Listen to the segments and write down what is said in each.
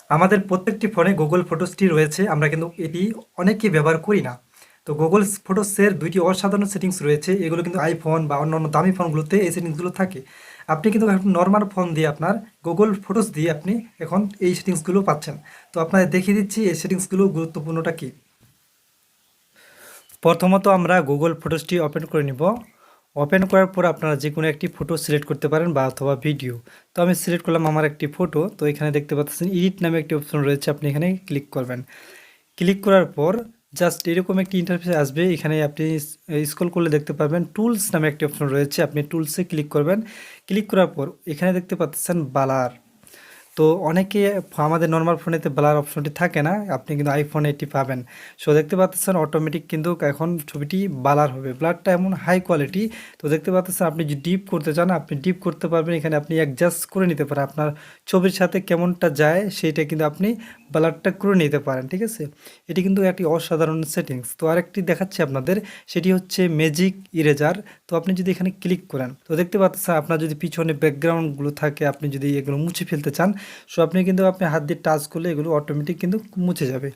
আমাদের প্রত্যেকটি ফোনে গুগল ফটোসটি রয়েছে, আমরা কিন্তু এটি অনেকেই ব্যবহার করি না। তো গুগল ফটোসের দুইটি অসাধারণ সেটিংস রয়েছে, এগুলো কিন্তু আইফোন বা অন্যান্য দামি ফোনগুলোতে এই সেটিংসগুলো থাকে। আপনি কিন্তু এখন নর্মাল ফোন দিয়ে আপনার গুগল ফটোস দিয়ে আপনি এখন এই সেটিংসগুলো পাচ্ছেন। তো আপনাদের দেখিয়ে দিচ্ছি এই সেটিংসগুলো গুরুত্বপূর্ণটা কী। প্রথমত আমরা গুগল ফটোসটি ওপেন করে নিব। ওপেন করার পর আপনারা যে কোনো একটি ফটো সিলেক্ট করতে পারেন বা অথবা ভিডিও। তো আমি সিলেক্ট করলাম আমার একটি ফটো। তো এখানে দেখতে পাচ্ছেন এডিট নামে একটি অপশন রয়েছে, আপনি এখানে ক্লিক করবেন। ক্লিক করার পর জাস্ট এরকম একটি ইন্টারফেস আসবে। এখানে আপনি স্ক্রল করলে দেখতে পাবেন টুলস নামে একটি অপশন রয়েছে, আপনি টুলসে ক্লিক করবেন। ক্লিক করার পর এখানে দেখতে পাচ্ছেন বালার। তো অনেকে আমাদের নর্মাল ফোনেতে ব্লার অপশনটি থাকে না, আপনি কিন্তু আইফোনে এটি পাবেন। সো দেখতে পাচ্ছেন অটোমেটিক কিন্তু এখন ছবিটি ব্লার হবে, ব্লারটা এমন হাই কোয়ালিটি। তো দেখতে পাচ্ছেন আপনি যদি ডিপ করতে চান আপনি ডিপ করতে পারবেন, এখানে আপনি অ্যাডজাস্ট করে নিতে পারেন আপনার ছবির সাথে কেমনটা যায় সেইটা কিন্তু আপনি ব্লারটা করে নিতে পারেন, ঠিক আছে। এটি কিন্তু একটি অসাধারণ সেটিংস। তো আরেকটি দেখাচ্ছি আপনাদের, সেটি হচ্ছে ম্যাজিক ইরেজার। তো আপনি যদি এখানে ক্লিক করেন তো দেখতে পাচ্ছেন আপনার যদি পিছনে ব্যাকগ্রাউন্ডগুলো থাকে আপনি যদি এগুলো মুছে ফেলতে চান, সো আপনি কিন্তু আপনি হাত দিয়ে টাচ করলে এগুলো অটোমেটিক কিন্তু মুছে যাবে।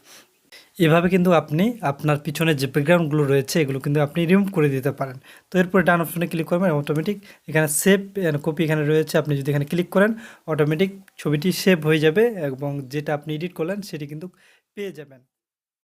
এভাবে কিন্তু আপনি আপনার পিছনে যে ব্যাকগ্রাউন্ডগুলো রয়েছে এগুলো কিন্তু আপনি রিমুভ করে দিতে পারেন। তো এরপরে ডান অপশনে ক্লিক করবেন, অটোমেটিক এখানে সেভ অ্যান্ড কপি এখানে রয়েছে, আপনি যদি এখানে ক্লিক করেন অটোমেটিক ছবিটি সেভ হয়ে যাবে এবং যেটা আপনি এডিট করলেন সেটি কিন্তু পেয়ে যাবেন।